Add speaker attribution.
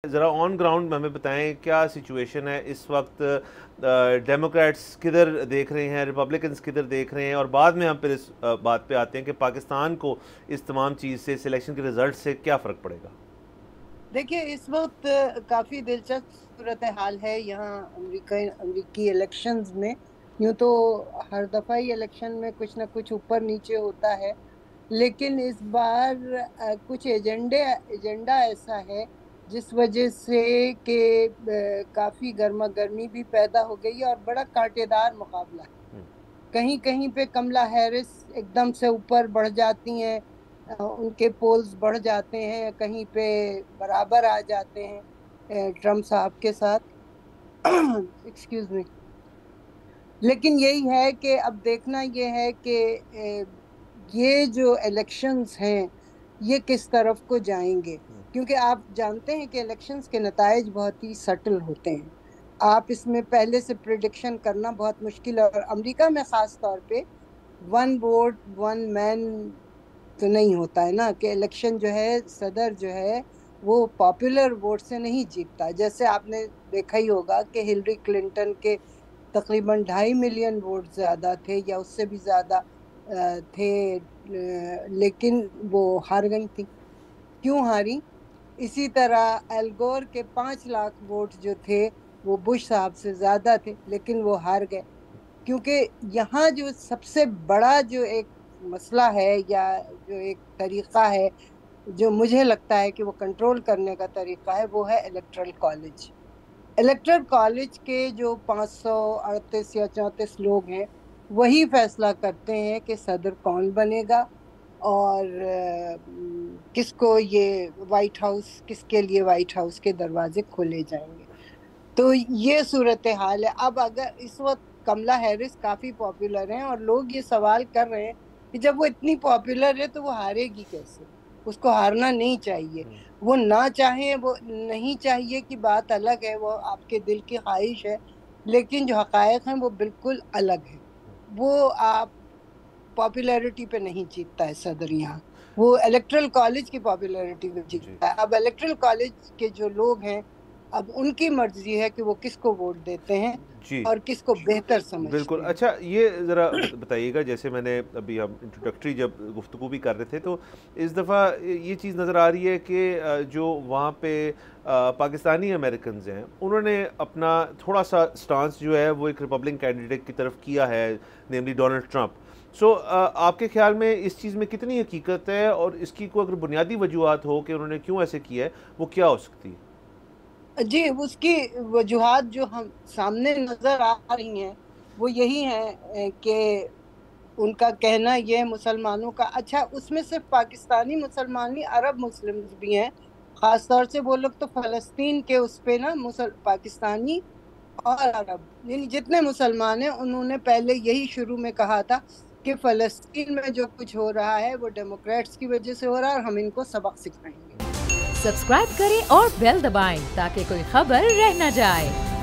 Speaker 1: ज़रा on ground हमें बताएं क्या सिचुएशन है इस वक्त। डेमोक्रेट्स किधर देख रहे हैं, रिपब्लिकन्स किधर देख रहे हैं, और बाद में हम फिर इस बात पे आते हैं कि पाकिस्तान को इस तमाम चीज़ से, सिलेक्शन के रिज़ल्ट से क्या फ़र्क पड़ेगा।
Speaker 2: देखिए, इस वक्त काफ़ी दिलचस्प सूरत हाल है यहाँ अमरीकी इलेक्शंस में। यूं तो हर दफ़ा ही इलेक्शन में कुछ ना कुछ ऊपर नीचे होता है, लेकिन इस बार कुछ एजेंडा ऐसा है जिस वजह से कि काफ़ी गर्मा गर्मी भी पैदा हो गई है और बड़ा कांटेदार मुकाबला है। कहीं कहीं पे कमला हैरिस एकदम से ऊपर बढ़ जाती हैं, उनके पोल्स बढ़ जाते हैं, कहीं पे बराबर आ जाते हैं ट्रम्प साहब के साथ। Excuse me. लेकिन यही है कि अब देखना ये है कि ये जो इलेक्शंस हैं ये किस तरफ को जाएंगे, क्योंकि आप जानते हैं कि इलेक्शंस के नताइज बहुत ही सटल होते हैं। आप इसमें पहले से प्रिडिक्शन करना बहुत मुश्किल है, और अमेरिका में ख़ास तौर पे वन वोट वन मैन तो नहीं होता है ना, कि इलेक्शन जो है, सदर जो है वो पॉपुलर वोट से नहीं जीतता। जैसे आपने देखा ही होगा कि हिलरी क्लिंटन के तकरीबन 2.5 मिलियन वोट ज़्यादा थे या उससे भी ज़्यादा थे, लेकिन वो हार गई थी। क्यों हारी? इसी तरह एल गोर के 5 लाख वोट जो थे वो बुश साहब से ज़्यादा थे, लेकिन वो हार गए। क्योंकि यहाँ जो सबसे बड़ा जो एक मसला है या जो एक तरीका है जो मुझे लगता है कि वो कंट्रोल करने का तरीका है, वो है इलेक्टरल कॉलेज। इलेक्टरल कॉलेज के जो 538 या 34 लोग हैं वही फैसला करते हैं कि सदर कौन बनेगा और किसको ये वाइट हाउस, किसके लिए वाइट हाउस के दरवाजे खोले जाएंगे। तो ये सूरत हाल है। अब अगर इस वक्त कमला हैरिस काफी पॉपुलर हैं और लोग ये सवाल कर रहे हैं कि जब वो इतनी पॉपुलर है तो वो हारेगी कैसे। उसको हारना नहीं चाहिए। वो ना चाहे, वो नहीं चाहिए की बात अलग है, वो आपके दिल की ख्वाहिश है, लेकिन जो हकायक हैं वो बिल्कुल अलग है। वो आप पॉपुलैरिटी पे नहीं जीतता है सदर यहाँ, वो इलेक्ट्रल कॉलेज की पॉपुलैरिटी पे
Speaker 1: जी
Speaker 2: जीतता है। अब इलेक्ट्रल कॉलेज के जो लोग हैं, अब उनकी मर्जी है कि वो किसको वोट देते हैं
Speaker 1: जी
Speaker 2: और किसको बेहतर समझते
Speaker 1: बिल्कुल।
Speaker 2: हैं।
Speaker 1: अच्छा, ये ज़रा बताइएगा, जैसे मैंने अभी हम इंट्रोडक्टरी जब गुफ्तगू भी कर रहे थे तो इस दफ़ा ये चीज़ नज़र आ रही है कि जो वहाँ पे पाकिस्तानी अमेरिकन्स हैं उन्होंने अपना थोड़ा सा स्टांस जो है वो एक रिपब्लिकन कैंडिडेट की तरफ किया है, नेमली डोनाल्ड ट्रंप। सो आपके ख्याल में इस चीज़ में कितनी हकीकत है, और इसकी कोई अगर बुनियादी वजूहत हो कि उन्होंने क्यों ऐसे किया है, वो क्या हो सकती है?
Speaker 2: जी, उसकी वजूहात जो हम सामने नजर आ रही हैं वो यही है कि उनका कहना ये है मुसलमानों का, अच्छा उसमें सिर्फ पाकिस्तानी मुसलमान नहीं, अरब मुस्लिम्स भी हैं। खास तौर से वो लोग तो फलस्तीन के उस पे ना, पाकिस्तानी और अरब यानी जितने मुसलमान हैं, उन्होंने पहले यही शुरू में कहा था कि फलस्तीन में जो कुछ हो रहा है वो डेमोक्रेट्स की वजह से हो रहा है और हम इनको सबक सिखाएंगे।
Speaker 3: सब्सक्राइब करें और बेल दबाएं ताकि कोई खबर रह न जाए।